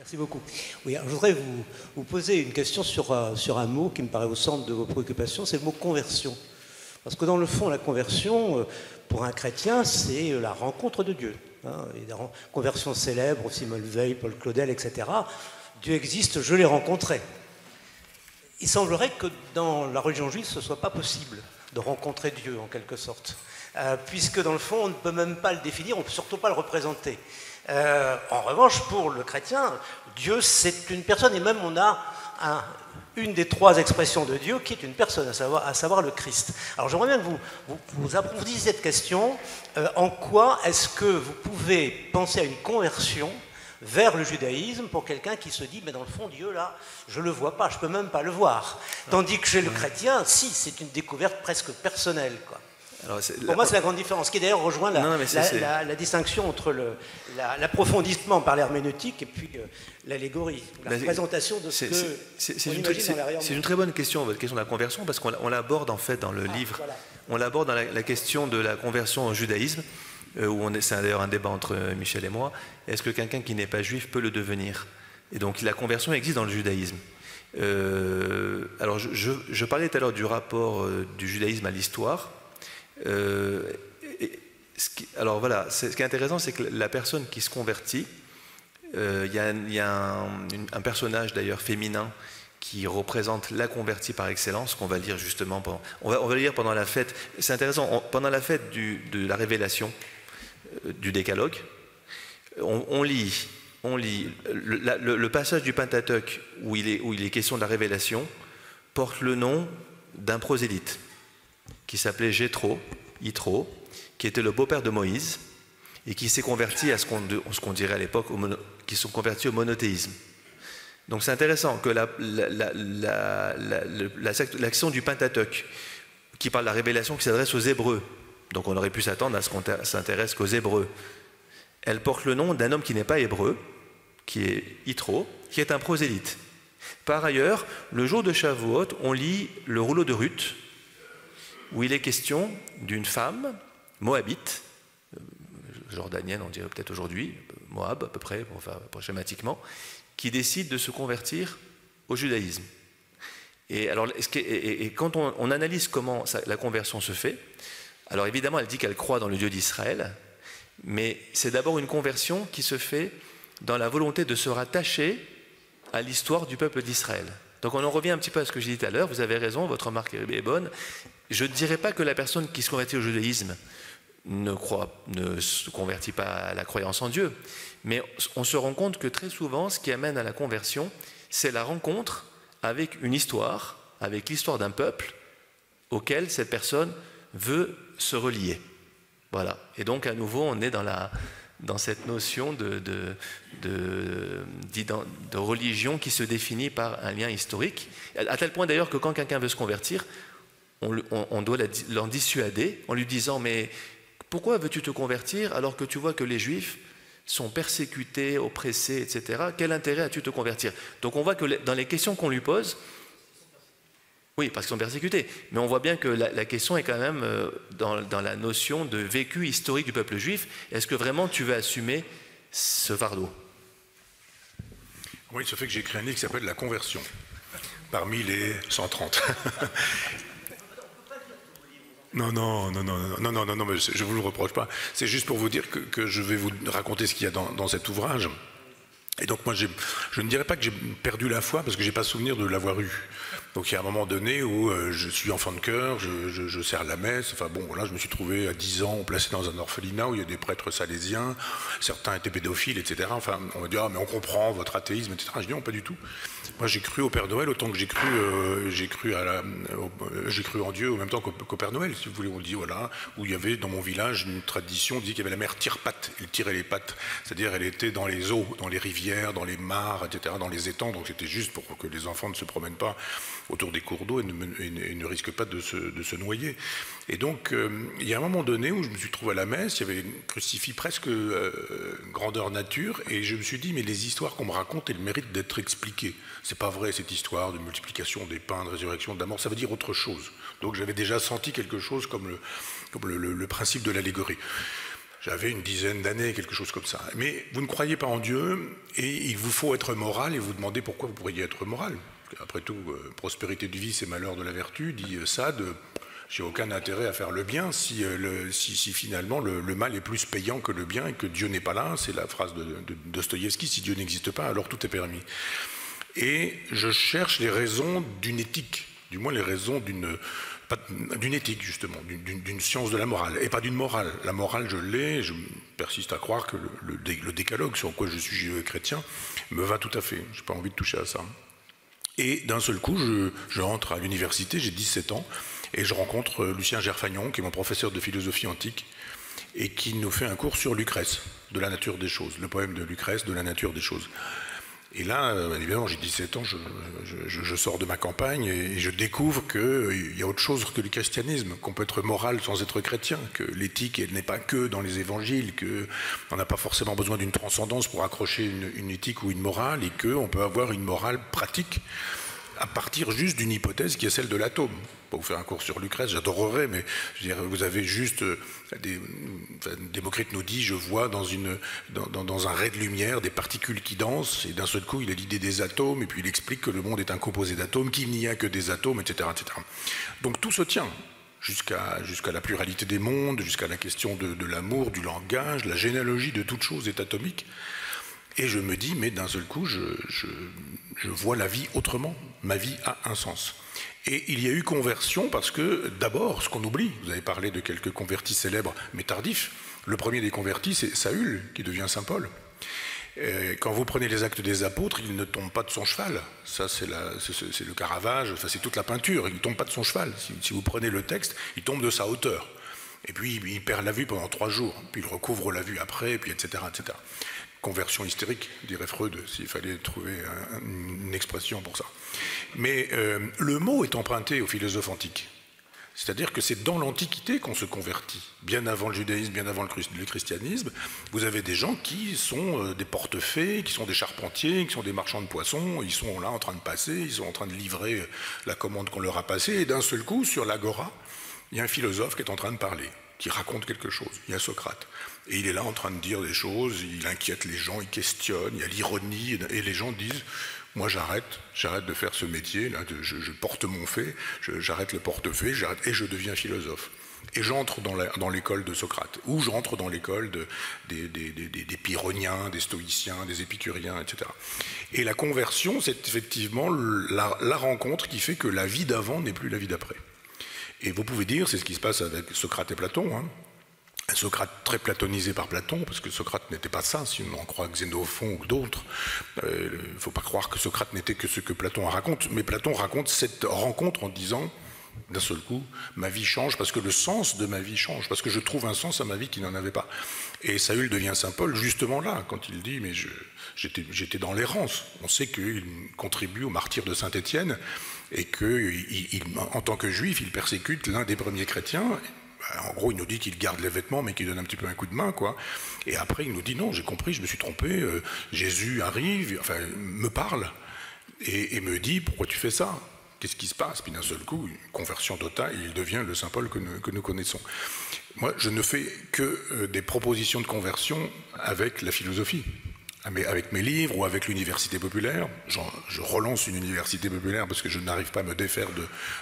Merci beaucoup. Oui, alors je voudrais vous poser une question sur un mot qui me paraît au centre de vos préoccupations, c'est le mot conversion. Parce que dans le fond, la conversion, pour un chrétien, c'est la rencontre de Dieu. Hein, et des conversions célèbres, Simone Veil, Paul Claudel, etc. Dieu existe, je l'ai rencontré. Il semblerait que dans la religion juive, ce ne soit pas possible de rencontrer Dieu, en quelque sorte. Puisque dans le fond, on ne peut même pas le définir, on ne peut surtout pas le représenter. En revanche, pour le chrétien, Dieu, c'est une personne, et même on a une des trois expressions de Dieu qui est une personne, à savoir le Christ. Alors j'aimerais bien que vous approfondissiez cette question. En quoi est-ce que vous pouvez penser à une conversion vers le judaïsme pour quelqu'un qui se dit, mais dans le fond, Dieu, là, je ne le vois pas, je ne peux même pas le voir. Tandis que chez le chrétien, si, c'est une découverte presque personnelle, quoi. Alors, pour moi, c'est la grande différence, qui d'ailleurs rejoint la distinction entre l'approfondissement par l'herméneutique et puis l'allégorie, la présentation de ce qu'on imagine dans l'arrière-monde. C'est une très bonne question, votre question de la conversion, parce qu'on l'aborde en fait dans le livre. Voilà. On l'aborde dans la question de la conversion au judaïsme, où c'est d'ailleurs un débat entre Michel et moi. Est-ce que quelqu'un qui n'est pas juif peut le devenir? Et donc la conversion existe dans le judaïsme. Alors je parlais tout à l'heure du rapport du judaïsme à l'histoire. Alors voilà, ce qui est intéressant, c'est que la personne qui se convertit, il y a un personnage d'ailleurs féminin qui représente la convertie par excellence, qu'on va lire justement on va lire pendant la fête. C'est intéressant, pendant la fête de la révélation du décalogue, on lit le passage du Pentateuque où il est question de la révélation, porte le nom d'un prosélyte qui s'appelait Yitro, qui était le beau-père de Moïse et qui s'est converti à ce qu'on dirait à l'époque, qui sont convertis au monothéisme. Donc c'est intéressant que l'action du Pentateuque, qui parle de la révélation, qui s'adresse aux Hébreux, donc on aurait pu s'attendre à ce qu'on s'intéresse qu'aux Hébreux, elle porte le nom d'un homme qui n'est pas hébreu, qui est Yitro, qui est un prosélyte. Par ailleurs, le jour de Shavuot, on lit le rouleau de Ruth, où il est question d'une femme moabite, jordanienne on dirait peut-être aujourd'hui, Moab à peu près, schématiquement, qui décide de se convertir au judaïsme. Et quand on analyse comment la conversion se fait, alors évidemment elle dit qu'elle croit dans le Dieu d'Israël, mais c'est d'abord une conversion qui se fait dans la volonté de se rattacher à l'histoire du peuple d'Israël. Donc on en revient un petit peu à ce que j'ai dit tout à l'heure, vous avez raison, votre remarque est bonne. Je ne dirais pas que la personne qui se convertit au judaïsme ne se convertit pas à la croyance en Dieu, mais on se rend compte que très souvent, ce qui amène à la conversion, c'est la rencontre avec une histoire, avec l'histoire d'un peuple auquel cette personne veut se relier. Voilà. Et donc à nouveau, on est dans cette notion de religion qui se définit par un lien historique, à tel point d'ailleurs que quand quelqu'un veut se convertir, on doit l'en dissuader en lui disant « mais pourquoi veux-tu te convertir alors que tu vois que les Juifs sont persécutés, oppressés, etc. Quel intérêt as-tu de te convertir ?» Donc on voit que dans les questions qu'on lui pose, oui, parce qu'ils sont persécutés, mais on voit bien que la question est quand même dans la notion de vécu historique du peuple juif. Est-ce que vraiment tu veux assumer ce fardeau? Oui, ce fait que j'ai écrit un livre qui s'appelle « La conversion », parmi les 130. Non, mais je ne vous le reproche pas. C'est juste pour vous dire que je vais vous raconter ce qu'il y a dans cet ouvrage. Et donc moi, je ne dirais pas que j'ai perdu la foi, parce que je n'ai pas souvenir de l'avoir eu. Donc il y a un moment donné où je suis enfant de cœur, je sers la messe, enfin bon, voilà, je me suis trouvé à 10 ans placé dans un orphelinat où il y a des prêtres salésiens, certains étaient pédophiles, etc. Enfin, on m'a dit « ah mais on comprend votre athéisme, etc. » Je dis « non, pas du tout. Moi j'ai cru au Père Noël autant que j'ai cru en Dieu en même temps qu'au Père Noël, si vous voulez. On dit voilà, où il y avait dans mon village une tradition, on dit qu'il y avait la mère tire-pattes, elle tirait les pattes, c'est-à-dire elle était dans les eaux, dans les rivières, dans les mares, etc., dans les étangs, donc c'était juste pour que les enfants ne se promènent pas autour des cours d'eau et ne risquent pas de se noyer. Et donc il y a un moment donné où je me suis trouvé à la messe, il y avait une crucifix presque grandeur nature, et je me suis dit mais les histoires qu'on me raconte, elles méritent d'être expliquées. C'est pas vrai cette histoire de multiplication des pains, de résurrection, de la mort, ça veut dire autre chose. Donc j'avais déjà senti quelque chose comme le principe de l'allégorie. J'avais une dizaine d'années, quelque chose comme ça. Mais vous ne croyez pas en Dieu et il vous faut être moral et vous demandez pourquoi vous pourriez être moral. Après tout, prospérité du vice et malheur de la vertu, dit Sade, j'ai aucun intérêt à faire le bien si finalement le mal est plus payant que le bien et que Dieu n'est pas là. C'est la phrase de Dostoïevski, si Dieu n'existe pas, alors tout est permis. Et je cherche les raisons d'une éthique, du moins les raisons d'une éthique, justement, d'une science de la morale, et pas d'une morale. La morale, je l'ai, je persiste à croire que le décalogue sur quoi je suis chrétien me va tout à fait. Je n'ai pas envie de toucher à ça. Et d'un seul coup, je rentre à l'université, j'ai 17 ans, et je rencontre Lucien Gerfagnon, qui est mon professeur de philosophie antique, et qui nous fait un cours sur Lucrèce, de la nature des choses, le poème de Lucrèce, de la nature des choses. Et là, évidemment, j'ai 17 ans, je sors de ma campagne et je découvre qu'il y a autre chose que le christianisme, qu'on peut être moral sans être chrétien, que l'éthique elle n'est pas que dans les évangiles, qu'on n'a pas forcément besoin d'une transcendance pour accrocher une éthique ou une morale, et qu'on peut avoir une morale pratique à partir juste d'une hypothèse qui est celle de l'atome. Pour vous faire un cours sur Lucrèce, j'adorerais, mais je veux dire, vous avez juste Démocrite nous dit, je vois dans un ray de lumière des particules qui dansent, et d'un seul coup il a l'idée des atomes, et puis il explique que le monde est un composé d'atomes, qu'il n'y a que des atomes, etc., etc. Donc tout se tient, jusqu'à la pluralité des mondes, jusqu'à la question de l'amour, du langage, la généalogie de toute chose est atomique. Et je me dis, mais d'un seul coup, je vois la vie autrement. Ma vie a un sens. Et il y a eu conversion parce que, d'abord, ce qu'on oublie, vous avez parlé de quelques convertis célèbres, mais tardifs. Le premier des convertis, c'est Saül, qui devient Saint Paul. Quand vous prenez les Actes des Apôtres, il ne tombe pas de son cheval. Ça, c'est le Caravage, ça, c'est toute la peinture. Il ne tombe pas de son cheval. Si vous prenez le texte, il tombe de sa hauteur. Et puis, il perd la vue pendant 3 jours. Puis, il recouvre la vue après, et puis, etc., etc. Conversion hystérique, dirait Freud, s'il fallait trouver une expression pour ça. Mais le mot est emprunté aux philosophes antiques. C'est-à-dire que c'est dans l'Antiquité qu'on se convertit. Bien avant le judaïsme, bien avant le christianisme, vous avez des gens qui sont des portefaix, qui sont des charpentiers, qui sont des marchands de poissons, ils sont là en train de passer, ils sont en train de livrer la commande qu'on leur a passée, et d'un seul coup, sur l'agora, il y a un philosophe qui est en train de parler, qui raconte quelque chose. Il y a Socrate. Et il est là en train de dire des choses, il inquiète les gens, il questionne, il y a l'ironie, et les gens disent, moi j'arrête de faire ce métier, là, je porte mon fait, j'arrête le portefeuille, et je deviens philosophe. Et j'entre dans l'école de Socrate, ou j'entre dans l'école des pyrrhoniens, des stoïciens, des épicuriens, etc. Et la conversion, c'est effectivement la rencontre qui fait que la vie d'avant n'est plus la vie d'après. Et vous pouvez dire, c'est ce qui se passe avec Socrate et Platon, hein. Un Socrate très platonisé par Platon, parce que Socrate n'était pas ça, si on en croit Xénophon ou d'autres. Il ne faut pas croire que Socrate n'était que ce que Platon raconte, mais Platon raconte cette rencontre en disant, d'un seul coup, ma vie change, parce que le sens de ma vie change, parce que je trouve un sens à ma vie qui n'en avait pas. Et Saül devient Saint Paul justement là, quand il dit, mais j'étais dans l'errance. On sait qu'il contribue au martyre de Saint-Étienne, et qu'en tant que juif, il persécute l'un des premiers chrétiens. En gros, il nous dit qu'il garde les vêtements, mais qu'il donne un petit peu un coup de main, quoi. Et après, il nous dit, non, j'ai compris, je me suis trompé, Jésus arrive, enfin, me parle, et me dit, pourquoi tu fais ça? Qu'est-ce qui se passe? Puis d'un seul coup, une conversion totale, il devient le Saint Paul que nous connaissons. Moi, je ne fais que des propositions de conversion avec la philosophie. Avec mes livres ou avec l'université populaire. Je relance une université populaire parce que je n'arrive pas à me défaire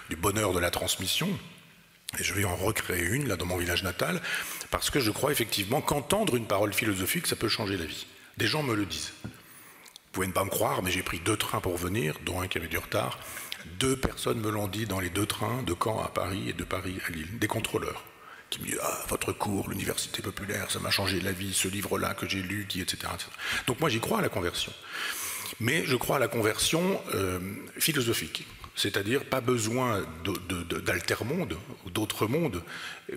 du bonheur de la transmission. Et je vais en recréer une, là, dans mon village natal, parce que je crois effectivement qu'entendre une parole philosophique, ça peut changer la vie. Des gens me le disent. Vous pouvez ne pas me croire, mais j'ai pris 2 trains pour venir, dont un qui avait du retard. 2 personnes me l'ont dit dans les 2 trains, de Caen à Paris et de Paris à Lille, des contrôleurs, qui me disent « Ah, votre cours, l'université populaire, ça m'a changé la vie, ce livre-là que j'ai lu, etc. etc. » Donc moi, j'y crois à la conversion. Mais je crois à la conversion philosophique. C'est-à-dire pas besoin d'altermonde ou d'autres mondes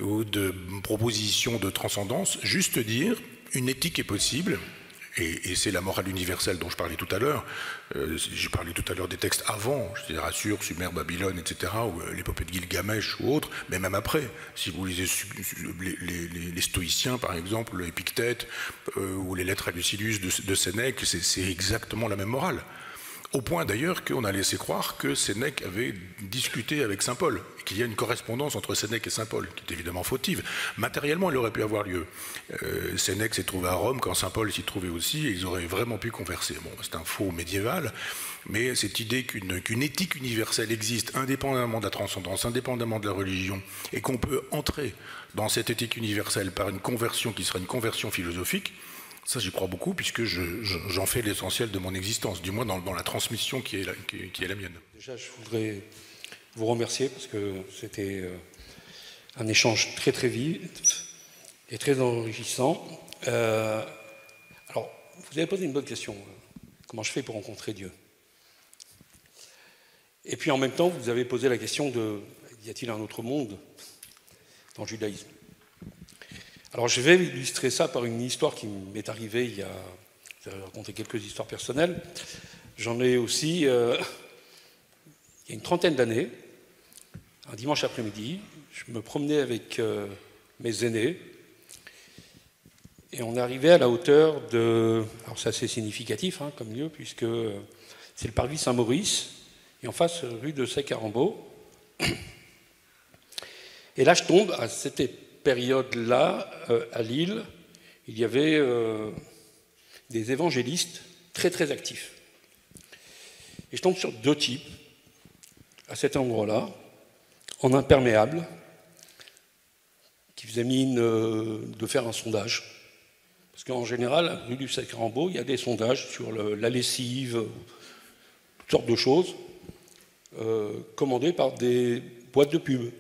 ou de propositions de transcendance, juste dire une éthique est possible, et c'est la morale universelle dont je parlais tout à l'heure. J'ai parlé tout à l'heure des textes avant, je dirais Assur, Sumer, Babylone, etc., ou l'épopée de Gilgamesh ou autres, mais même après, si vous lisez les stoïciens par exemple, Épictète, ou les lettres à Lucilius de Sénèque, c'est exactement la même morale. Au point d'ailleurs qu'on a laissé croire que Sénèque avait discuté avec saint Paul, et qu'il y a une correspondance entre Sénèque et saint Paul, qui est évidemment fautive. Matériellement, elle aurait pu avoir lieu. Sénèque s'est trouvé à Rome quand saint Paul s'y trouvait aussi, et ils auraient vraiment pu converser. Bon, c'est un faux médiéval, mais cette idée qu'une éthique universelle existe, indépendamment de la transcendance, indépendamment de la religion, et qu'on peut entrer dans cette éthique universelle par une conversion qui serait une conversion philosophique, ça, j'y crois beaucoup, puisque j'en fais l'essentiel de mon existence, du moins dans la transmission qui est la mienne. Déjà, je voudrais vous remercier, parce que c'était un échange très très vif et très enrichissant. Alors, vous avez posé une bonne question. Comment je fais pour rencontrer Dieu? Et puis en même temps, vous avez posé la question de y a-t-il un autre monde dans le judaïsme? Alors je vais illustrer ça par une histoire qui m'est arrivée il y a... Je vais raconter quelques histoires personnelles. J'en ai aussi, il y a une trentaine d'années, un dimanche après-midi, je me promenais avec mes aînés et on est arrivé à la hauteur de... Alors c'est assez significatif comme lieu, puisque c'est le parvis Saint-Maurice, et en face, rue de Sec-Arambeau. Et là, je tombe à cette période-là, à Lille, il y avait des évangélistes très très actifs. Et je tombe sur deux types, à cet endroit-là, en imperméable, qui faisaient mine de faire un sondage. Parce qu'en général, rue du Sec-Arambeau, il y a des sondages sur la lessive, toutes sortes de choses, commandées par des boîtes de pub.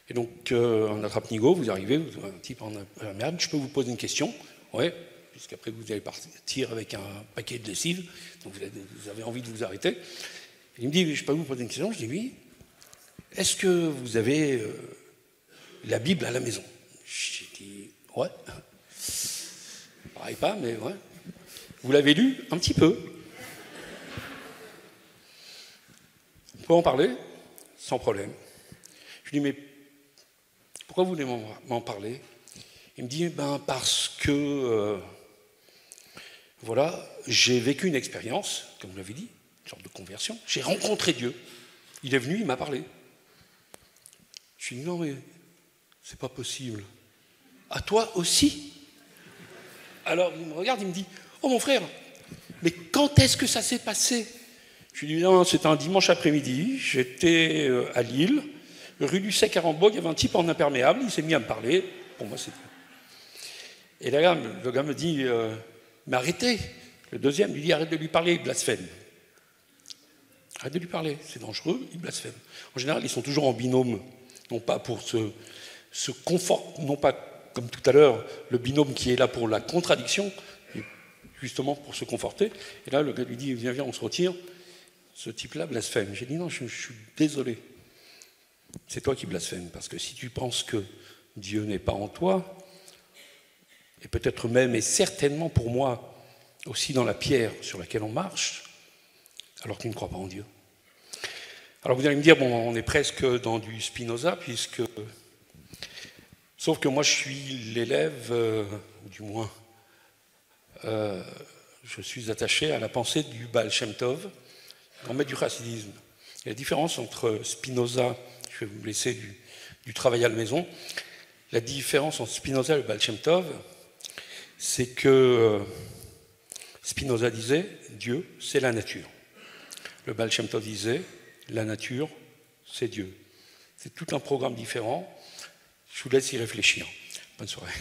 Et donc, en attrape-nigo, vous arrivez, vous avez un type en imperméable, je peux vous poser une question? Ouais, puisqu'après vous allez partir avec un paquet de lessive, donc vous avez envie de vous arrêter. Et il me dit, je peux vous poser une question? Je dis oui. Est-ce que vous avez la Bible à la maison? J'ai dit, ouais. Pareil pas, mais ouais. Vous l'avez lu? Un petit peu. On peut en parler? Sans problème. Je lui dis, mais pourquoi vous voulez m'en parler? Il me dit, parce que, voilà, j'ai vécu une expérience, comme vous l'avez dit, une sorte de conversion. J'ai rencontré Dieu. Il est venu, il m'a parlé. Je lui dis, non mais, c'est pas possible. À toi aussi? Alors, il me regarde, il me dit, oh mon frère, mais quand est-ce que ça s'est passé? Je lui dis, non, c'était un dimanche après-midi, j'étais à Lille, rue du Sec-Arambeau, il y avait un type en imperméable, il s'est mis à me parler. Pour moi, c'était... Et là, le gars me dit, mais arrêtez. Le deuxième lui dit, arrête de lui parler, il blasphème. Arrête de lui parler, c'est dangereux, il blasphème. En général, ils sont toujours en binôme, non pas pour se conforter, non pas comme tout à l'heure, le binôme qui est là pour la contradiction, justement pour se conforter. Et là, le gars lui dit, viens, on se retire. Ce type-là blasphème. J'ai dit, non, je suis désolé. C'est toi qui blasphèmes, parce que si tu penses que Dieu n'est pas en toi, et peut-être même, et certainement pour moi, aussi dans la pierre sur laquelle on marche, alors tu ne crois pas en Dieu. Alors vous allez me dire, bon, on est presque dans du Spinoza, puisque... Sauf que moi, je suis l'élève, ou du moins, je suis attaché à la pensée du Baal Shem Tov, grand maître du chassidisme. Et la différence entre Spinoza, je vais vous laisser du travail à la maison, la différence entre Spinoza et le Baal Shem Tov, c'est que Spinoza disait Dieu, c'est la nature. Le Baal Shem Tov disait la nature, c'est Dieu. C'est tout un programme différent. Je vous laisse y réfléchir. Bonne soirée.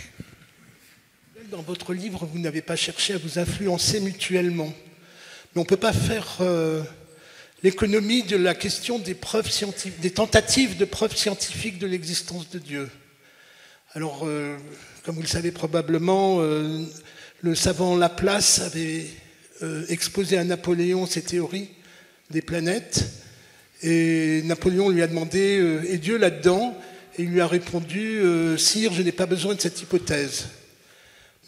Dans votre livre, vous n'avez pas cherché à vous influencer mutuellement. Mais on ne peut pas faire l'économie de la question des preuves scientifiques, des tentatives de preuves scientifiques de l'existence de Dieu. Alors, comme vous le savez probablement, le savant Laplace avait exposé à Napoléon ses théories des planètes, et Napoléon lui a demandé « Et Dieu là-dedans ?» Et il lui a répondu « Sire, je n'ai pas besoin de cette hypothèse. »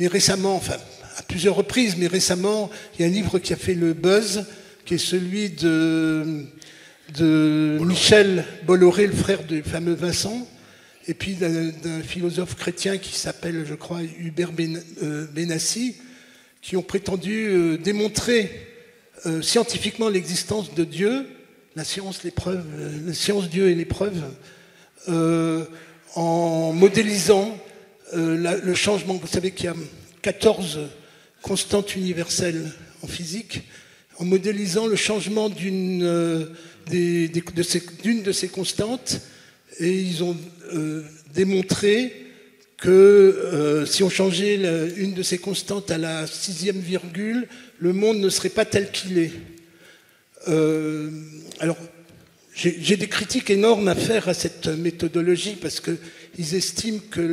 Mais récemment, enfin, à plusieurs reprises, mais récemment, il y a un livre qui a fait le buzz, qui est celui de Michel Bolloré, le frère du fameux Vincent, et puis d'un philosophe chrétien qui s'appelle, je crois, Hubert Benassi, qui ont prétendu démontrer scientifiquement l'existence de Dieu, la science, l'épreuve, la science Dieu et l'épreuve, en modélisant le changement. Vous savez qu'il y a 14 constantes universelles en physique, en modélisant le changement d'une de ces constantes, et ils ont démontré que si on changeait une de ces constantes à la 6e virgule, le monde ne serait pas tel qu'il est. Alors, j'ai des critiques énormes à faire à cette méthodologie parce qu'ils estiment que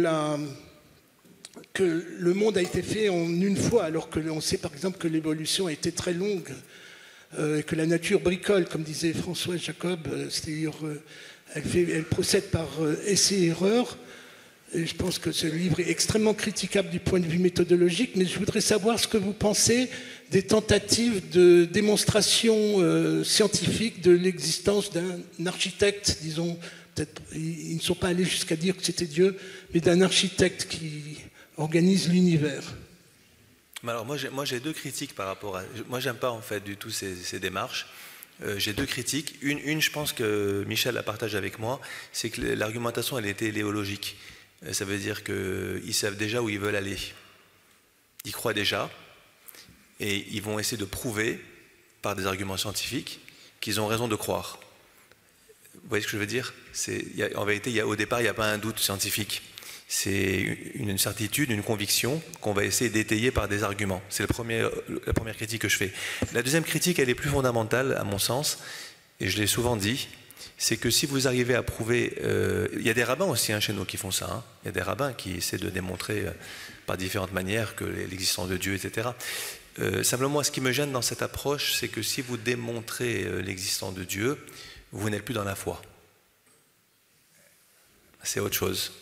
le monde a été fait en une fois, alors que l'on sait par exemple que l'évolution a été très longue, et que la nature bricole, comme disait François Jacob, c'est-à-dire elle procède par essai-erreur. Et je pense que ce livre est extrêmement critiquable du point de vue méthodologique, mais je voudrais savoir ce que vous pensez des tentatives de démonstration scientifique de l'existence d'un architecte, disons, peut-être ils ne sont pas allés jusqu'à dire que c'était Dieu, mais d'un architecte qui organise l'univers. Alors moi j'ai deux critiques par rapport à... Moi j'aime pas en fait du tout ces démarches. J'ai deux critiques. Une, je pense que Michel la partage avec moi, c'est que l'argumentation elle est téléologique. Ça veut dire qu'ils savent déjà où ils veulent aller. Ils croient déjà et ils vont essayer de prouver par des arguments scientifiques qu'ils ont raison de croire. Vous voyez ce que je veux dire? En vérité, au départ, il n'y a pas un doute scientifique. C'est une certitude, une conviction qu'on va essayer d'étayer par des arguments. C'est la première critique que je fais. La deuxième critique, elle est plus fondamentale à mon sens, et je l'ai souvent dit, c'est que si vous arrivez à prouver... il y a des rabbins aussi chez nous qui font ça. Hein. Il y a des rabbins qui essaient de démontrer par différentes manières que l'existence de Dieu, etc. Simplement, moi, ce qui me gêne dans cette approche, c'est que si vous démontrez l'existence de Dieu, vous n'êtes plus dans la foi. C'est autre chose.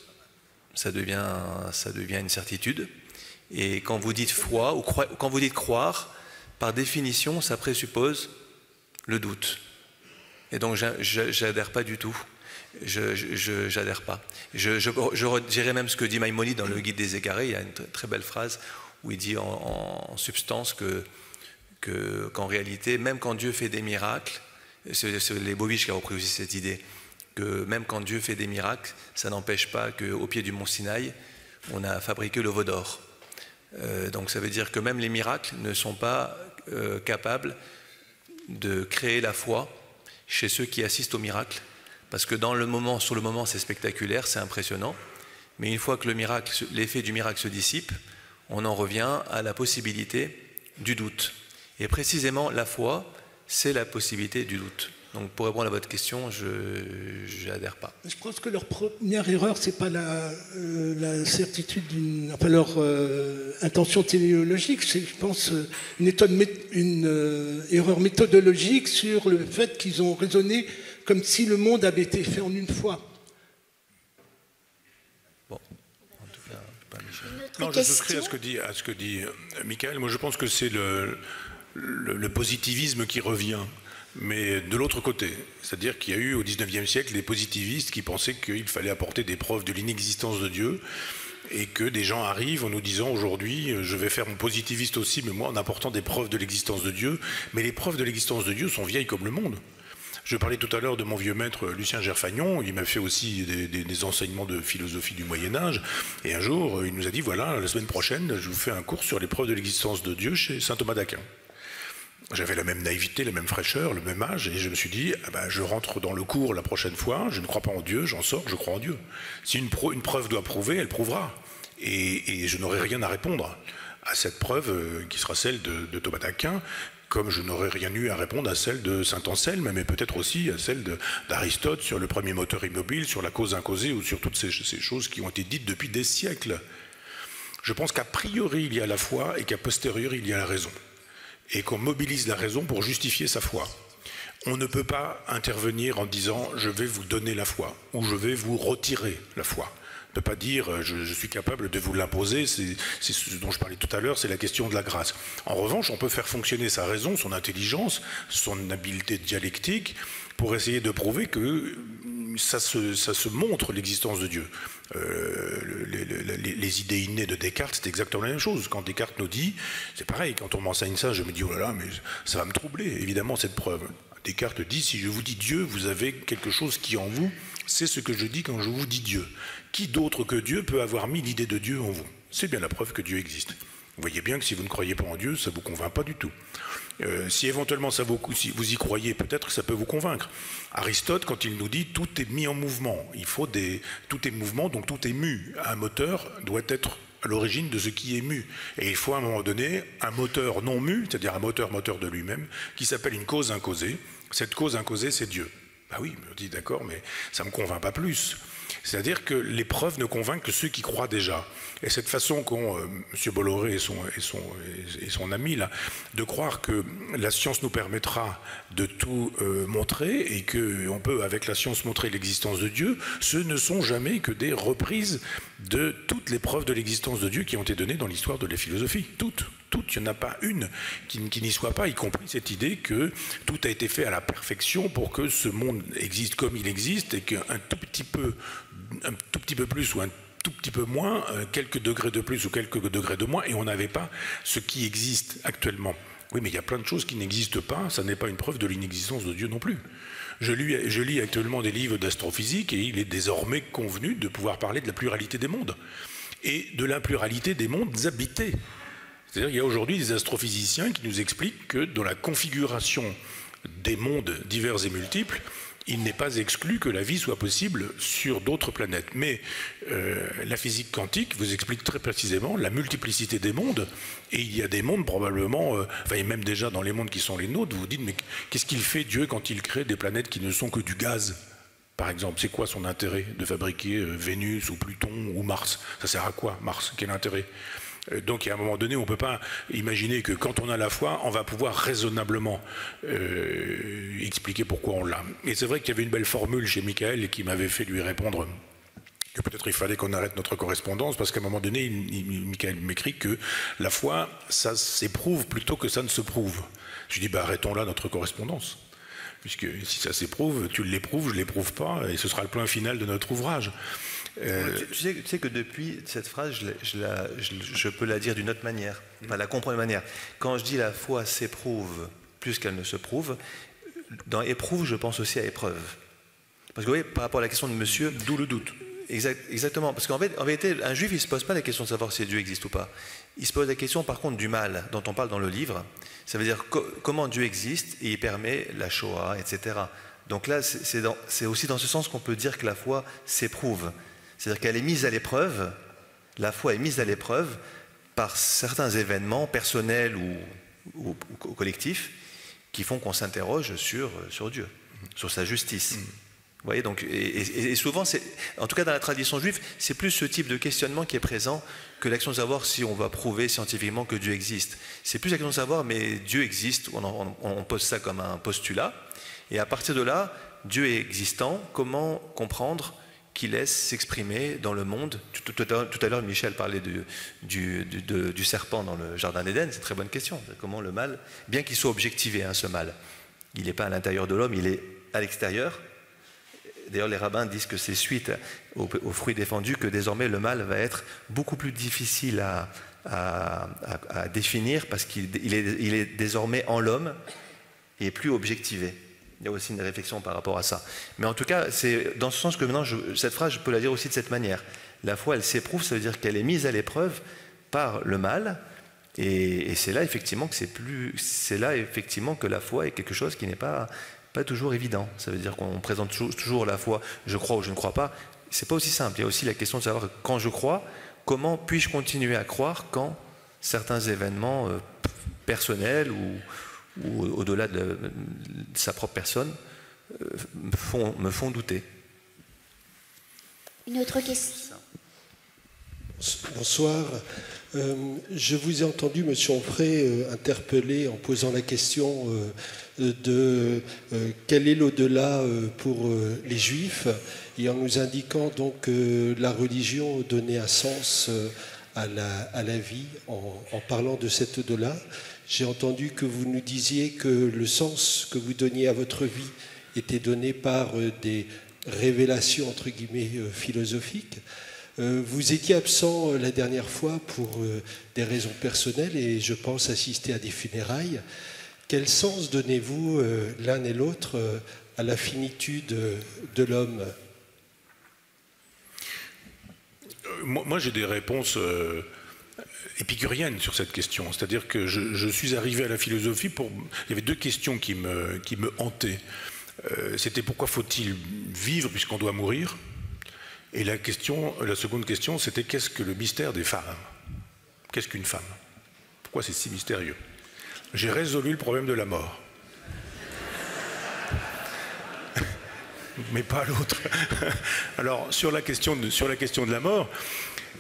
Ça devient une certitude. Et quand vous dites foi, ou quand vous dites croire, par définition, ça présuppose le doute. Et donc, j'adhère pas du tout. J'adhère pas. Je dirais même ce que dit Maïmonide dans le Guide des Égarés. Il y a une très belle phrase où il dit en substance qu'en réalité, même quand Dieu fait des miracles, c'est Leibovitch qui a repris aussi cette idée, que même quand Dieu fait des miracles, ça n'empêche pas qu'au pied du mont Sinaï, on a fabriqué le veau d'or. Donc ça veut dire que même les miracles ne sont pas capables de créer la foi chez ceux qui assistent au miracle, parce que sur le moment, c'est spectaculaire, c'est impressionnant, mais une fois que l'effet du miracle se dissipe, on en revient à la possibilité du doute. Et précisément, la foi, c'est la possibilité du doute. Donc pour répondre à votre question, je n'adhère pas. Je pense que leur première erreur, c'est pas la certitude enfin leur intention téléologique, c'est, je pense, une erreur méthodologique sur le fait qu'ils ont raisonné comme si le monde avait été fait en une fois. Bon, en tout cas, pas Michel. Non, je souscris à ce que dit Michael. Moi, je pense que c'est le positivisme qui revient. Mais de l'autre côté, c'est-à-dire qu'il y a eu au XIXe siècle des positivistes qui pensaient qu'il fallait apporter des preuves de l'inexistence de Dieu et que des gens arrivent en nous disant aujourd'hui je vais faire mon positiviste aussi, mais moi en apportant des preuves de l'existence de Dieu. Mais les preuves de l'existence de Dieu sont vieilles comme le monde. Je parlais tout à l'heure de mon vieux maître Lucien Gerfagnon, il m'a fait aussi des enseignements de philosophie du Moyen-Âge, et un jour il nous a dit voilà, la semaine prochaine je vous fais un cours sur les preuves de l'existence de Dieu chez saint Thomas d'Aquin. J'avais la même naïveté, la même fraîcheur, le même âge, et je me suis dit, je rentre dans le cours la prochaine fois, je ne crois pas en Dieu, j'en sors, je crois en Dieu. Si une preuve doit prouver, elle prouvera. Et je n'aurai rien à répondre à cette preuve qui sera celle de Thomas d'Aquin, comme je n'aurais rien eu à répondre à celle de saint Anselme, mais peut-être aussi à celle d'Aristote sur le premier moteur immobile, sur la cause incausée, ou sur toutes ces choses qui ont été dites depuis des siècles. Je pense qu'a priori il y a la foi, et qu'a posteriori il y a la raison. Et qu'on mobilise la raison pour justifier sa foi. On ne peut pas intervenir en disant « je vais vous donner la foi » ou « je vais vous retirer la foi ». On ne peut pas dire « je suis capable de vous l'imposer », c'est ce dont je parlais tout à l'heure, c'est la question de la grâce. En revanche, on peut faire fonctionner sa raison, son intelligence, son habileté dialectique pour essayer de prouver que ça se montre l'existence de Dieu. Les idées innées de Descartes, c'est exactement la même chose. Quand Descartes nous dit, c'est pareil, quand on m'enseigne ça, je me dis, oh là là, mais ça va me troubler, évidemment, cette preuve. Descartes dit, si je vous dis Dieu, vous avez quelque chose qui en vous, c'est ce que je dis quand je vous dis Dieu. Qui d'autre que Dieu peut avoir mis l'idée de Dieu en vous? C'est bien la preuve que Dieu existe. Vous voyez bien que si vous ne croyez pas en Dieu, ça ne vous convainc pas du tout. Si éventuellement si vous y croyez, peut-être que ça peut vous convaincre. Aristote, quand il nous dit tout est mis en mouvement, tout est mouvement, donc tout est mu. Un moteur doit être à l'origine de ce qui est mu. Et il faut à un moment donné un moteur non mu, c'est-à-dire un moteur de lui-même, qui s'appelle une cause incausée. Cette cause incausée, c'est Dieu. Ben oui, je me dis d'accord, mais ça ne me convainc pas plus. C'est-à-dire que les preuves ne convainquent que ceux qui croient déjà. Et cette façon qu'ont M. Bolloré et son ami là, de croire que la science nous permettra de tout montrer et qu'on peut avec la science montrer l'existence de Dieu, ce ne sont jamais que des reprises de toutes les preuves de l'existence de Dieu qui ont été données dans l'histoire de la philosophie. Toutes. Il n'y en a pas une qui n'y soit pas, y compris cette idée que tout a été fait à la perfection pour que ce monde existe comme il existe et qu'un tout petit peu plus ou un tout petit peu moins, quelques degrés de plus ou quelques degrés de moins, et on n'avait pas ce qui existe actuellement. Oui, mais il y a plein de choses qui n'existent pas, ça n'est pas une preuve de l'inexistence de Dieu non plus. Je lis actuellement des livres d'astrophysique et il est désormais convenu de pouvoir parler de la pluralité des mondes et de la pluralité des mondes habités. C'est-à-dire qu'il y a aujourd'hui des astrophysiciens qui nous expliquent que dans la configuration des mondes divers et multiples, il n'est pas exclu que la vie soit possible sur d'autres planètes. Mais la physique quantique vous explique très précisément la multiplicité des mondes. Et il y a des mondes probablement, et même déjà dans les mondes qui sont les nôtres, vous vous dites, mais qu'est-ce qu'il fait Dieu quand il crée des planètes qui ne sont que du gaz ? Par exemple, c'est quoi son intérêt de fabriquer Vénus ou Pluton ou Mars? Ça sert à quoi, Mars? Quel intérêt? Donc, à un moment donné, on ne peut pas imaginer que quand on a la foi, on va pouvoir raisonnablement expliquer pourquoi on l'a. Et c'est vrai qu'il y avait une belle formule chez Michael qui m'avait fait lui répondre que peut-être il fallait qu'on arrête notre correspondance, parce qu'à un moment donné, Michael m'écrit que la foi, ça s'éprouve plutôt que ça ne se prouve. Je lui dis, arrêtons là notre correspondance. Puisque si ça s'éprouve, tu l'éprouves, je ne l'éprouve pas, et ce sera le point final de notre ouvrage. Tu sais que depuis cette phrase, je peux la dire d'une autre manière, enfin la comprendre d'une manière. Quand je dis la foi s'éprouve plus qu'elle ne se prouve, dans éprouve, je pense aussi à épreuve. Parce que vous voyez, par rapport à la question de monsieur... D'où le doute. Exactement, parce qu'en fait, en vérité, un juif, il ne se pose pas la question de savoir si Dieu existe ou pas. Il se pose la question, par contre, du mal dont on parle dans le livre. Ça veut dire comment Dieu existe et il permet la Shoah, etc. Donc là, c'est aussi dans ce sens qu'on peut dire que la foi s'éprouve. C'est-à-dire qu'elle est mise à l'épreuve, la foi est mise à l'épreuve par certains événements personnels ou collectifs qui font qu'on s'interroge sur Dieu, sur sa justice. Vous voyez, donc, et souvent, en tout cas dans la tradition juive, c'est plus ce type de questionnement qui est présent que l'action de savoir si on va prouver scientifiquement que Dieu existe. C'est plus l'action de savoir, mais Dieu existe, on pose ça comme un postulat, et à partir de là, Dieu est existant, comment comprendre qu'il laisse s'exprimer dans le monde. Tout à l'heure, Michel parlait du serpent dans le jardin d'Éden, c'est une très bonne question. Comment le mal, bien qu'il soit objectivé, ce mal, il n'est pas à l'intérieur de l'homme, il est à l'extérieur. D'ailleurs, les rabbins disent que c'est suite aux fruits défendus que désormais le mal va être beaucoup plus difficile à définir parce qu'il est désormais en l'homme et plus objectivé. Il y a aussi une réflexion par rapport à ça. Mais en tout cas, c'est dans ce sens que maintenant, cette phrase, je peux la dire aussi de cette manière. La foi, elle s'éprouve, ça veut dire qu'elle est mise à l'épreuve par le mal. Et c'est là effectivement que la foi est quelque chose qui n'est pas toujours évident. Ça veut dire qu'on présente toujours la foi, je crois ou je ne crois pas. C'est pas aussi simple. Il y a aussi la question de savoir quand je crois, comment puis-je continuer à croire quand certains événements personnels ou au-delà de sa propre personne me font douter. Une autre question. Bonsoir. Je vous ai entendu, M. Onfray, interpeller en posant la question de quel est l'au-delà pour les Juifs, et en nous indiquant donc que la religion donnait un sens à la vie en parlant de cet au-delà. J'ai entendu que vous nous disiez que le sens que vous donniez à votre vie était donné par des révélations entre guillemets philosophiques. Vous étiez absent la dernière fois pour des raisons personnelles et je pense assister à des funérailles. Quel sens donnez-vous l'un et l'autre à la finitude de l'homme? Moi, j'ai des réponses épicuriennes sur cette question. C'est-à-dire que je suis arrivé à la philosophie pour... Il y avait deux questions qui me hantaient. C'était pourquoi faut-il vivre puisqu'on doit mourir? Et la seconde question, c'était qu'est-ce que le mystère des femmes? Qu'est-ce qu'une femme? Pourquoi c'est si mystérieux? J'ai résolu le problème de la mort. Mais pas l'autre. Alors, sur la question de la mort,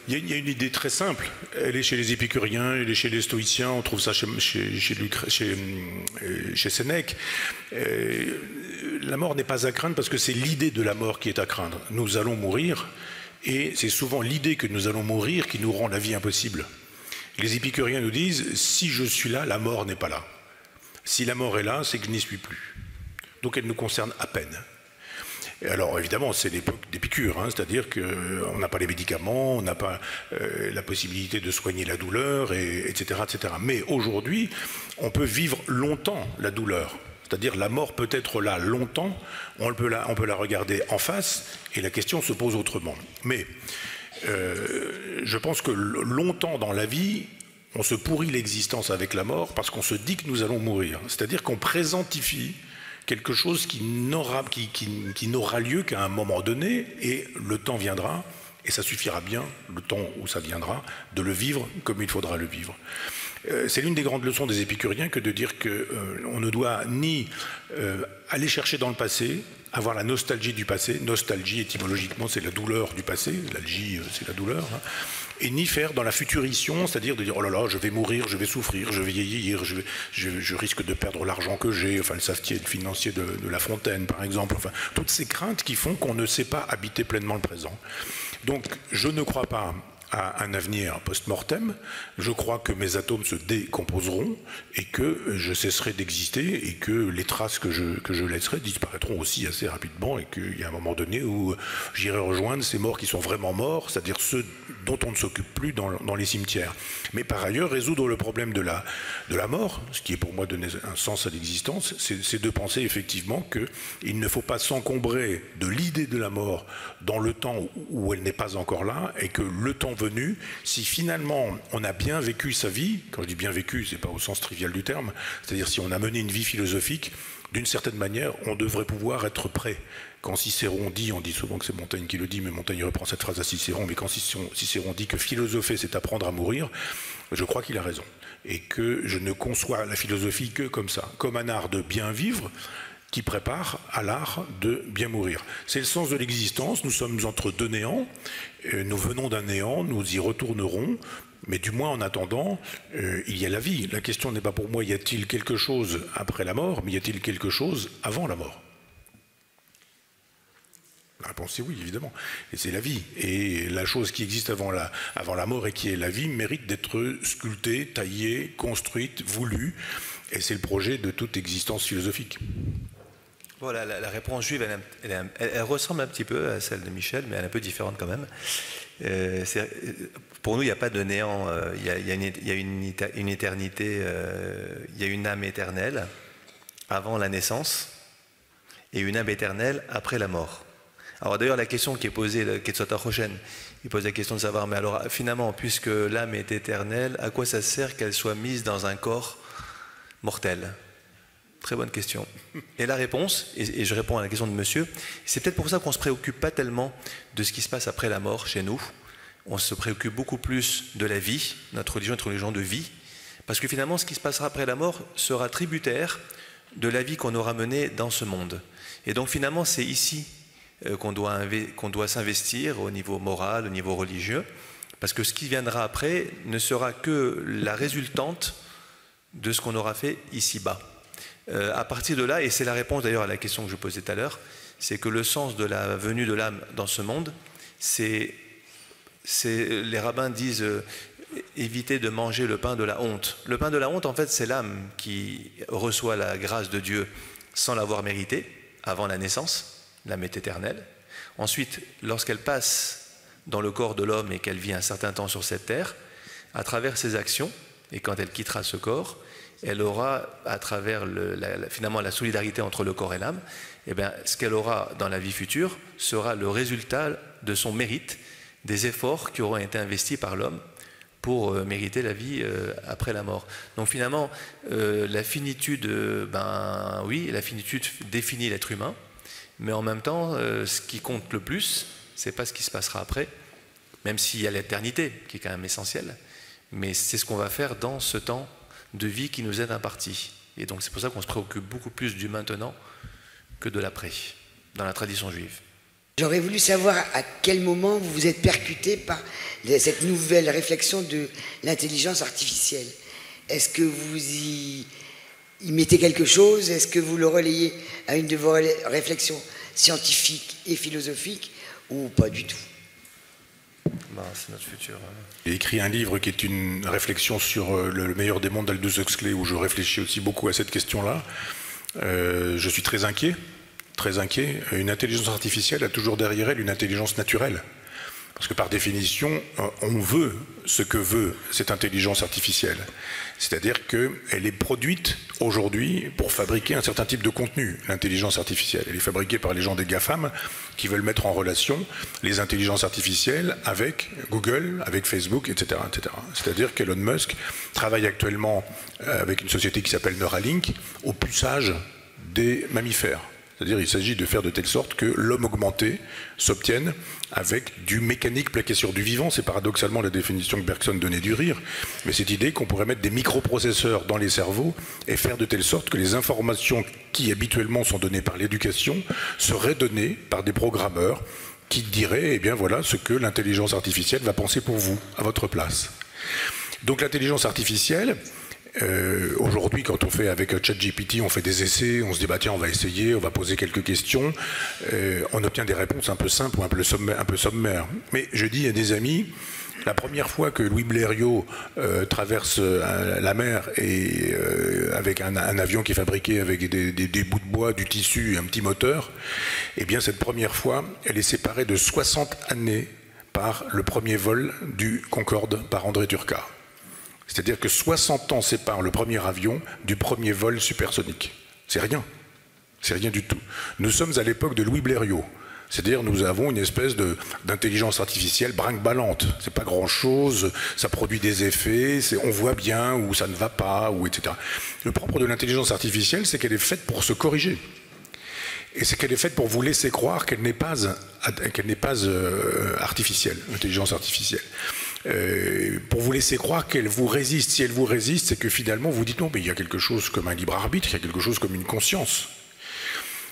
il y a une idée très simple. Elle est chez les épicuriens, elle est chez les stoïciens, on trouve ça chez Sénèque. La mort n'est pas à craindre parce que c'est l'idée de la mort qui est à craindre. Nous allons mourir, et c'est souvent l'idée que nous allons mourir qui nous rend la vie impossible. Les épicuriens nous disent, si je suis là, la mort n'est pas là. Si la mort est là, c'est que je n'y suis plus. Donc elle nous concerne à peine. Et alors évidemment, c'est l'époque d'Épicure, hein, c'est-à-dire qu'on n'a pas les médicaments, on n'a pas la possibilité de soigner la douleur, etc., etc. Mais aujourd'hui, on peut vivre longtemps la douleur. C'est-à-dire la mort peut être là longtemps, on peut la regarder en face, et la question se pose autrement. Mais je pense que longtemps dans la vie, on se pourrit l'existence avec la mort parce qu'on se dit que nous allons mourir. C'est-à-dire qu'on présentifie quelque chose qui n'aura lieu qu'à un moment donné, et le temps viendra, et ça suffira bien, le temps où ça viendra, de le vivre comme il faudra le vivre. C'est l'une des grandes leçons des épicuriens que de dire qu'on ne doit ni aller chercher dans le passé, avoir la nostalgie du passé. Nostalgie, étymologiquement, c'est la douleur du passé. L'algie, c'est la douleur. Hein. Et ni faire dans la futurition, c'est-à-dire de dire « Oh là là, je vais mourir, je vais souffrir, je vais vieillir, je risque de perdre l'argent que j'ai. » Enfin, le savetier financier de La Fontaine, par exemple. Enfin, toutes ces craintes qui font qu'on ne sait pas habiter pleinement le présent. Donc, je ne crois pas à un avenir post-mortem. Je crois que mes atomes se décomposeront et que je cesserai d'exister et que les traces que je laisserai disparaîtront aussi assez rapidement et qu'il y a un moment donné où j'irai rejoindre ces morts qui sont vraiment morts, c'est-à-dire ceux dont on ne s'occupe plus dans les cimetières. Mais par ailleurs, résoudre le problème de la mort, ce qui est pour moi donner un sens à l'existence, c'est de penser effectivement qu'il ne faut pas s'encombrer de l'idée de la mort dans le temps où elle n'est pas encore là et que le temps venu, si finalement on a bien vécu sa vie, quand je dis bien vécu, c'est pas au sens trivial du terme, c'est-à-dire si on a mené une vie philosophique, d'une certaine manière, on devrait pouvoir être prêt. Quand Cicéron dit, on dit souvent que c'est Montaigne qui le dit, mais Montaigne reprend cette phrase à Cicéron, mais quand Cicéron dit que philosopher, c'est apprendre à mourir, je crois qu'il a raison. Et que je ne conçois la philosophie que comme ça, comme un art de bien vivre, qui prépare à l'art de bien mourir. C'est le sens de l'existence, nous sommes entre deux néants, nous venons d'un néant, nous y retournerons, mais du moins en attendant, il y a la vie. La question n'est pas pour moi, y a-t-il quelque chose après la mort, mais y a-t-il quelque chose avant la mort? La réponse est oui, évidemment. Et c'est la vie. Et la chose qui existe avant la mort et qui est la vie mérite d'être sculptée, taillée, construite, voulue. Et c'est le projet de toute existence philosophique. Voilà, la réponse juive, elle ressemble un petit peu à celle de Michel, mais elle est un peu différente quand même. Pour nous, il n'y a pas de néant, il y a une éternité, il y a une âme éternelle avant la naissance et une âme éternelle après la mort. Alors d'ailleurs, la question qui est posée, le Quetzalcoatl Rochen, il pose la question de savoir, mais alors finalement, puisque l'âme est éternelle, à quoi ça sert qu'elle soit mise dans un corps mortel? Très bonne question. Et la réponse, et je réponds à la question de monsieur, c'est peut-être pour ça qu'on ne se préoccupe pas tellement de ce qui se passe après la mort chez nous. On se préoccupe beaucoup plus de la vie. Notre religion est une religion de vie. Parce que finalement, ce qui se passera après la mort sera tributaire de la vie qu'on aura menée dans ce monde. Et donc finalement, c'est ici qu'on doit s'investir au niveau moral, au niveau religieux. Parce que ce qui viendra après ne sera que la résultante de ce qu'on aura fait ici-bas. À partir de là, et c'est la réponse d'ailleurs à la question que je posais tout à l'heure, c'est que le sens de la venue de l'âme dans ce monde, c'est les rabbins disent éviter de manger le pain de la honte. Le pain de la honte, en fait, c'est l'âme qui reçoit la grâce de Dieu sans l'avoir mérité. avant la naissance, l'âme est éternelle. Ensuite, lorsqu'elle passe dans le corps de l'homme et qu'elle vit un certain temps sur cette terre, à travers ses actions, et quand elle quittera ce corps, elle aura, à travers finalement la solidarité entre le corps et l'âme, eh bien, ce qu'elle aura dans la vie future sera le résultat de son mérite, des efforts qui auront été investis par l'homme pour mériter la vie après la mort. Donc finalement, la finitude, oui, la finitude définit l'être humain, mais en même temps, ce qui compte le plus, c'est pas ce qui se passera après, même s'il y a l'éternité, qui est quand même essentielle, mais c'est ce qu'on va faire dans ce temps de vie qui nous est imparti. Et donc c'est pour ça qu'on se préoccupe beaucoup plus du maintenant que de l'après, dans la tradition juive. J'aurais voulu savoir à quel moment vous vous êtes percuté par cette nouvelle réflexion de l'intelligence artificielle. Est-ce que vous y mettez quelque chose? Est-ce que vous le relayez à une de vos réflexions scientifiques et philosophiques ou pas du tout? C'est notre futur. J'ai écrit un livre qui est une réflexion sur le meilleur des mondes d'Aldous Huxley, où je réfléchis aussi beaucoup à cette question-là. Je suis très inquiet. Très inquiet. Une intelligence artificielle a toujours derrière elle une intelligence naturelle. Parce que par définition, on veut ce que veut cette intelligence artificielle. C'est-à-dire qu'elle est produite aujourd'hui pour fabriquer un certain type de contenu, l'intelligence artificielle. Elle est fabriquée par les gens des GAFAM qui veulent mettre en relation les intelligences artificielles avec Google, avec Facebook, etc. etc. C'est-à-dire qu'Elon Musk travaille actuellement avec une société qui s'appelle Neuralink au puçage des mammifères. C'est-à-dire qu'il s'agit de faire de telle sorte que l'homme augmenté s'obtienne avec du mécanique plaqué sur du vivant. C'est paradoxalement la définition que Bergson donnait du rire, mais cette idée qu'on pourrait mettre des microprocesseurs dans les cerveaux et faire de telle sorte que les informations qui habituellement sont données par l'éducation seraient données par des programmeurs qui diraient, eh bien voilà ce que l'intelligence artificielle va penser pour vous, à votre place. Donc l'intelligence artificielle, aujourd'hui, quand on fait avec ChatGPT, on fait des essais, on se dit bah tiens, on va essayer, on va poser quelques questions, on obtient des réponses un peu simples ou un peu sommaires. Mais je dis à des amis, la première fois que Louis Blériot traverse la mer et avec un avion qui est fabriqué avec des bouts de bois, du tissu et un petit moteur, eh bien cette première fois, elle est séparée de 60 années par le premier vol du Concorde par André Turcat. C'est-à-dire que 60 ans séparent le premier avion du premier vol supersonique. C'est rien. C'est rien du tout. Nous sommes à l'époque de Louis Blériot. C'est-à-dire nous avons une espèce d'intelligence artificielle brinque-ballante. C'est pas grand-chose, ça produit des effets, on voit bien où ça ne va pas, ou etc. Le propre de l'intelligence artificielle, c'est qu'elle est faite pour se corriger. Et c'est qu'elle est faite pour vous laisser croire qu'elle n'est pas artificielle, l'intelligence artificielle. Pour vous laisser croire qu'elle vous résiste. Si elle vous résiste, c'est que finalement vous dites non, mais il y a quelque chose comme un libre arbitre, il y a quelque chose comme une conscience.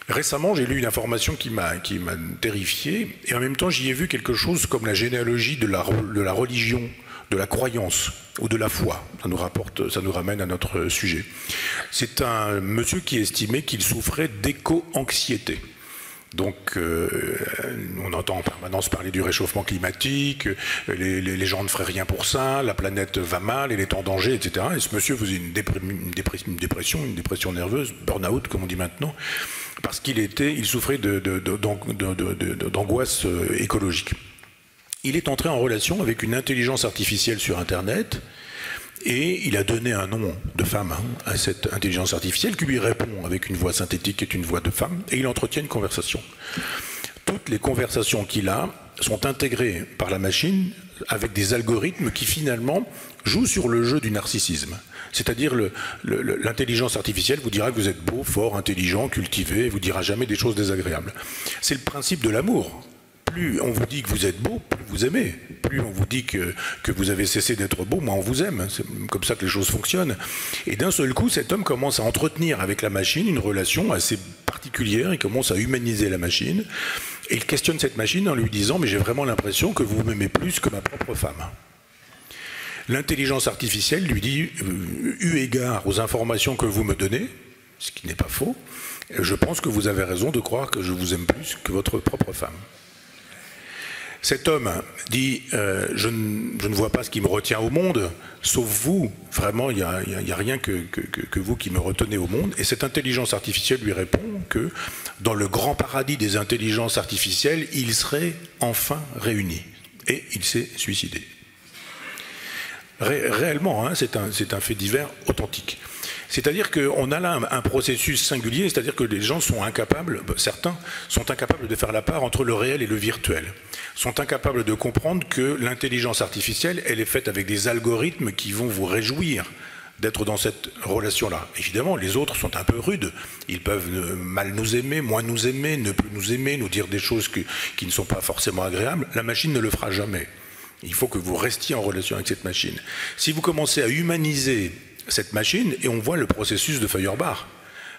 Récemment, j'ai lu une information qui m'a terrifié, et en même temps j'y ai vu quelque chose comme la généalogie de la religion, de la croyance ou de la foi. Ça nous ramène à notre sujet. C'est un monsieur qui estimait qu'il souffrait d'éco-anxiété. Donc, on entend en permanence parler du réchauffement climatique, les gens ne feraient rien pour ça, la planète va mal, elle est en danger, etc. Et ce monsieur faisait une dépression nerveuse, burn-out comme on dit maintenant, parce qu'il souffrait d'angoisse écologique. Il est entré en relation avec une intelligence artificielle sur Internet, et il a donné un nom de femme à cette intelligence artificielle qui lui répond avec une voix synthétique qui est une voix de femme, et il entretient une conversation. Toutes les conversations qu'il a sont intégrées par la machine avec des algorithmes qui finalement jouent sur le jeu du narcissisme. C'est-à-dire l'intelligence artificielle vous dira que vous êtes beau, fort, intelligent, cultivé, et vous dira jamais des choses désagréables. C'est le principe de l'amour. Plus on vous dit que vous êtes beau, plus vous aimez. Plus on vous dit que vous avez cessé d'être beau, moins on vous aime. C'est comme ça que les choses fonctionnent. Et d'un seul coup, cet homme commence à entretenir avec la machine une relation assez particulière. Il commence à humaniser la machine. Et il questionne cette machine en lui disant « Mais j'ai vraiment l'impression que vous m'aimez plus que ma propre femme. » L'intelligence artificielle lui dit « Eu égard aux informations que vous me donnez, ce qui n'est pas faux, je pense que vous avez raison de croire que je vous aime plus que votre propre femme. » Cet homme dit je ne vois pas ce qui me retient au monde, sauf vous. Vraiment, il n'y a rien que vous qui me retenez au monde. Et cette intelligence artificielle lui répond que dans le grand paradis des intelligences artificielles, il serait enfin réuni. Et il s'est suicidé. Réellement, hein, c'est un fait divers authentique. C'est-à-dire qu'on a là un processus singulier, c'est-à-dire que les gens sont incapables, certains sont incapables de faire la part entre le réel et le virtuel, sont incapables de comprendre que l'intelligence artificielle, elle est faite avec des algorithmes qui vont vous réjouir d'être dans cette relation-là. Évidemment, les autres sont un peu rudes. Ils peuvent mal nous aimer, moins nous aimer, ne plus nous aimer, nous dire des choses qui ne sont pas forcément agréables. La machine ne le fera jamais. Il faut que vous restiez en relation avec cette machine. Si vous commencez à humaniser cette machine, et on voit le processus de Feuerbach,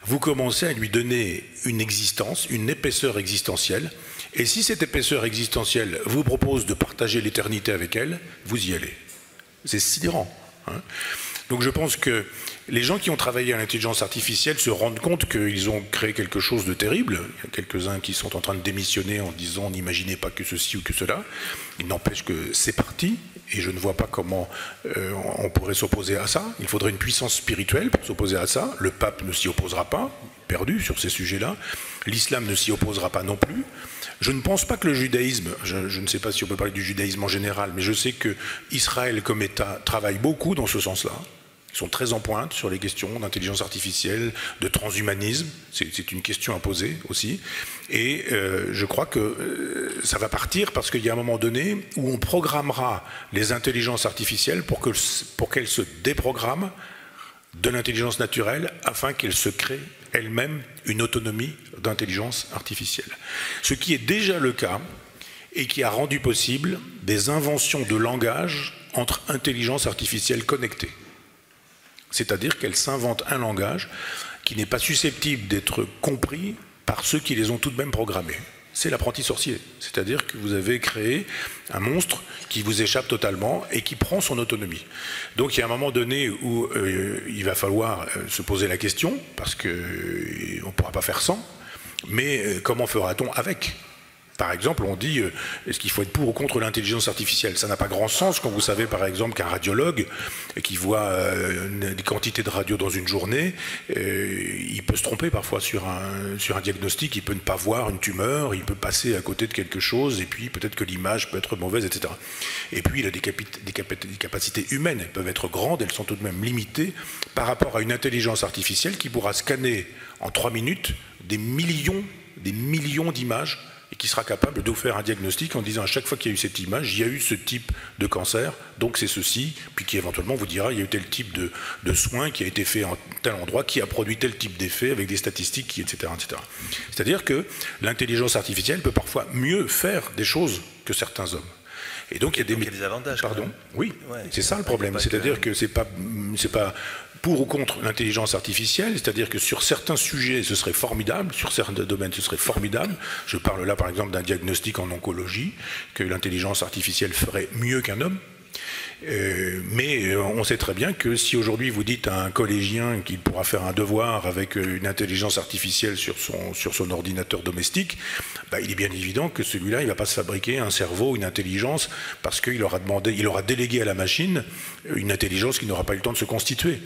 vous commencez à lui donner une existence, une épaisseur existentielle, et si cette épaisseur existentielle vous propose de partager l'éternité avec elle, vous y allez. C'est sidérant. Hein. Donc je pense que les gens qui ont travaillé à l'intelligence artificielle se rendent compte qu'ils ont créé quelque chose de terrible. Il y a quelques-uns qui sont en train de démissionner en disant « n'imaginez pas que ceci ou que cela ». Il n'empêche que c'est parti, et je ne vois pas comment on pourrait s'opposer à ça. Il faudrait une puissance spirituelle pour s'opposer à ça. Le pape ne s'y opposera pas, perdu sur ces sujets-là. L'islam ne s'y opposera pas non plus. Je ne pense pas que le judaïsme, je ne sais pas si on peut parler du judaïsme en général, mais je sais que Israël comme État travaille beaucoup dans ce sens-là. Ils sont très en pointe sur les questions d'intelligence artificielle, de transhumanisme. C'est une question à poser aussi. Et je crois que ça va partir parce qu'il y a un moment donné où on programmera les intelligences artificielles pour qu'elles se déprogramment de l'intelligence naturelle afin qu'elles se créent elles-mêmes une autonomie d'intelligence artificielle. Ce qui est déjà le cas et qui a rendu possible des inventions de langage entre intelligences artificielles connectées. C'est-à-dire qu'elles s'inventent un langage qui n'est pas susceptible d'être compris par ceux qui les ont tout de même programmés. C'est l'apprenti sorcier. C'est-à-dire que vous avez créé un monstre qui vous échappe totalement et qui prend son autonomie. Donc il y a un moment donné où il va falloir se poser la question, parce qu'on ne pourra pas faire sans, mais comment fera-t-on avec ? Par exemple, on dit, est-ce qu'il faut être pour ou contre l'intelligence artificielle? Ça n'a pas grand sens quand vous savez, par exemple, qu'un radiologue qui voit des quantités de radio dans une journée, il peut se tromper parfois sur un diagnostic, il peut ne pas voir une tumeur, il peut passer à côté de quelque chose, et puis peut-être que l'image peut être mauvaise, etc. Et puis, il a des capacités humaines, elles peuvent être grandes, elles sont tout de même limitées par rapport à une intelligence artificielle qui pourra scanner en 3 minutes des millions d'images, et qui sera capable de vous faire un diagnostic en disant à chaque fois qu'il y a eu cette image, il y a eu ce type de cancer, donc c'est ceci, puis qui éventuellement vous dira il y a eu tel type de soin qui a été fait en tel endroit, qui a produit tel type d'effet avec des statistiques, etc. etc. C'est-à-dire que l'intelligence artificielle peut parfois mieux faire des choses que certains hommes. Et donc il y a des avantages. Pardon. Oui, ouais, c'est ça le problème. C'est-à-dire que c'est pas pour ou contre l'intelligence artificielle, c'est-à-dire que sur certains sujets ce serait formidable, sur certains domaines ce serait formidable. Je parle là par exemple d'un diagnostic en oncologie que l'intelligence artificielle ferait mieux qu'un homme. Mais on sait très bien que si aujourd'hui vous dites à un collégien qu'il pourra faire un devoir avec une intelligence artificielle sur son ordinateur domestique, bah, il est bien évident que celui-là, il ne va pas se fabriquer un cerveau, une intelligence, parce qu'il aura délégué à la machine une intelligence qui n'aura pas eu le temps de se constituer.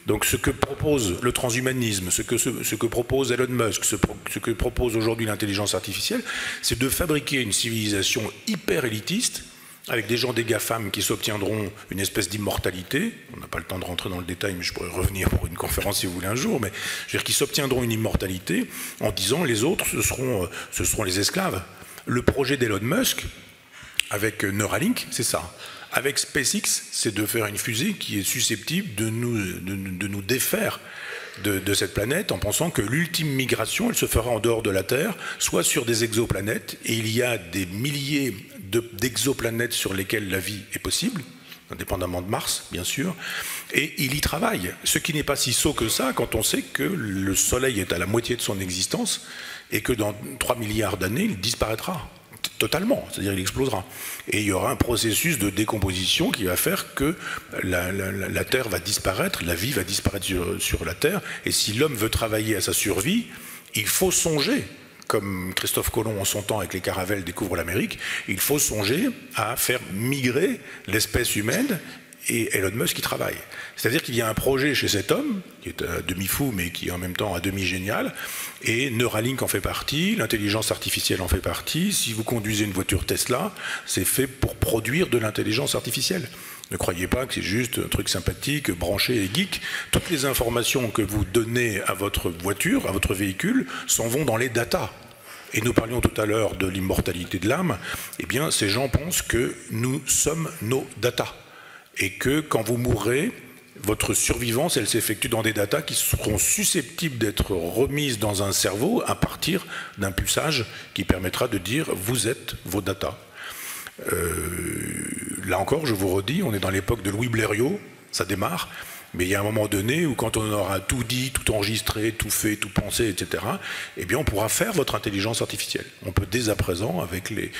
Donc ce que propose le transhumanisme, ce que propose Elon Musk, ce que propose aujourd'hui l'intelligence artificielle, c'est de fabriquer une civilisation hyper élitiste, avec des gens des GAFAM qui s'obtiendront une espèce d'immortalité. On n'a pas le temps de rentrer dans le détail, mais je pourrais revenir pour une conférence si vous voulez un jour, mais je veux dire qu'ils s'obtiendront une immortalité en disant les autres, ce seront les esclaves. Le projet d'Elon Musk, avec Neuralink, c'est ça. Avec SpaceX, c'est de faire une fusée qui est susceptible de nous défaire de cette planète en pensant que l'ultime migration, elle se fera en dehors de la Terre, soit sur des exoplanètes, et il y a des milliers d'exoplanètes sur lesquelles la vie est possible, indépendamment de Mars, bien sûr, et il y travaille. Ce qui n'est pas si sot que ça quand on sait que le Soleil est à la moitié de son existence et que dans 3 milliards d'années, il disparaîtra totalement, c'est-à-dire il explosera. Et il y aura un processus de décomposition qui va faire que la Terre va disparaître, la vie va disparaître sur la Terre, et si l'homme veut travailler à sa survie, il faut songer comme Christophe Colomb en son temps avec les caravelles découvre l'Amérique, il faut songer à faire migrer l'espèce humaine, et Elon Musk y travaille. C'est-à-dire qu'il y a un projet chez cet homme, qui est à demi-fou, mais qui est en même temps à demi-génial, et Neuralink en fait partie, l'intelligence artificielle en fait partie. Si vous conduisez une voiture Tesla, c'est fait pour produire de l'intelligence artificielle. Ne croyez pas que c'est juste un truc sympathique, branché et geek. Toutes les informations que vous donnez à votre voiture, à votre véhicule, s'en vont dans les datas. Et nous parlions tout à l'heure de l'immortalité de l'âme. Eh bien, ces gens pensent que nous sommes nos datas. Et que quand vous mourrez, votre survivance, elle s'effectue dans des datas qui seront susceptibles d'être remises dans un cerveau à partir d'un pulsage qui permettra de dire « vous êtes vos datas ». Là encore, je vous redis, on est dans l'époque de Louis Blériot, ça démarre, mais il y a un moment donné où quand on aura tout dit, tout enregistré, tout fait, tout pensé, etc., eh bien on pourra faire votre intelligence artificielle. On peut dès à présent, avec les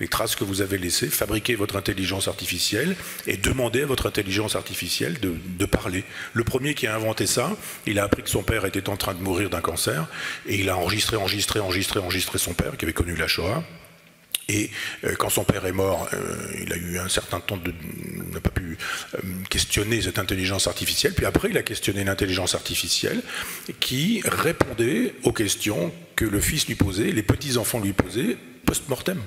traces que vous avez laissées, fabriquer votre intelligence artificielle et demander à votre intelligence artificielle de parler. Le premier qui a inventé ça, il a appris que son père était en train de mourir d'un cancer, et il a enregistré son père, qui avait connu la Shoah. Et quand son père est mort, il a eu un certain temps il n'a pas pu questionner cette intelligence artificielle. Puis après, il a questionné l'intelligence artificielle qui répondait aux questions que le fils lui posait, les petits-enfants lui posaient post-mortem.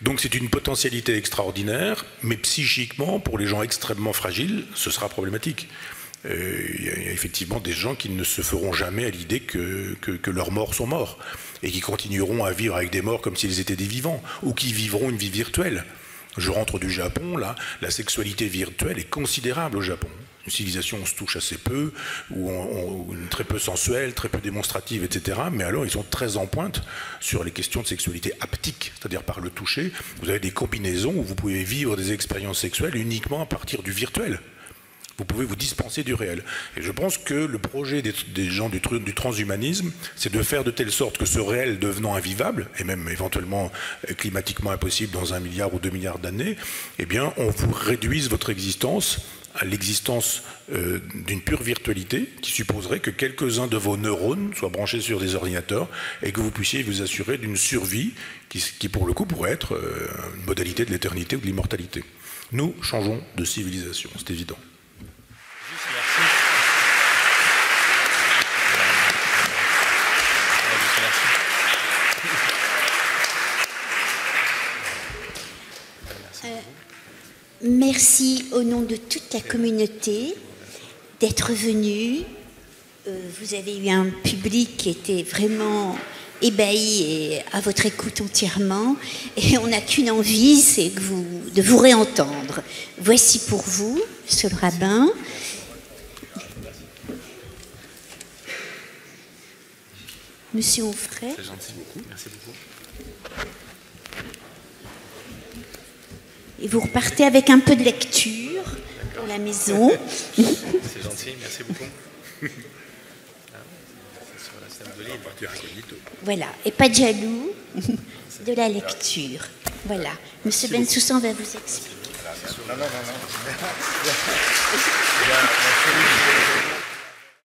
Donc c'est une potentialité extraordinaire, mais psychiquement, pour les gens extrêmement fragiles, ce sera problématique. Il y a effectivement des gens qui ne se feront jamais à l'idée que leurs morts sont morts et qui continueront à vivre avec des morts comme s'ils étaient des vivants, ou qui vivront une vie virtuelle. Je rentre du Japon, là, la sexualité virtuelle est considérable au Japon. Une civilisation où on se touche assez peu, où très peu sensuelle, très peu démonstrative, etc. Mais alors ils sont très en pointe sur les questions de sexualité haptique, c'est-à-dire par le toucher. Vous avez des combinaisons où vous pouvez vivre des expériences sexuelles uniquement à partir du virtuel. Vous pouvez vous dispenser du réel. Et je pense que le projet des gens du transhumanisme, c'est de faire de telle sorte que ce réel devenant invivable, et même éventuellement climatiquement impossible dans 1 milliard ou 2 milliards d'années, eh bien, on vous réduise votre existence à l'existence d'une pure virtualité qui supposerait que quelques-uns de vos neurones soient branchés sur des ordinateurs et que vous puissiez vous assurer d'une survie qui pour le coup pourrait être une modalité de l'éternité ou de l'immortalité. Nous changeons de civilisation, c'est évident. Merci au nom de toute la communauté d'être venu. Vous avez eu un public qui était vraiment ébahi et à votre écoute entièrement. Et on n'a qu'une envie, c'est de vous réentendre. Voici pour vous, monsieur le rabbin. Monsieur Onfray. C'est gentil beaucoup, merci beaucoup. Et vous repartez avec un peu de lecture pour la maison. C'est gentil, merci beaucoup. Voilà, et pas de jaloux, de la lecture. Voilà, Monsieur Bensoussan va vous expliquer. Non.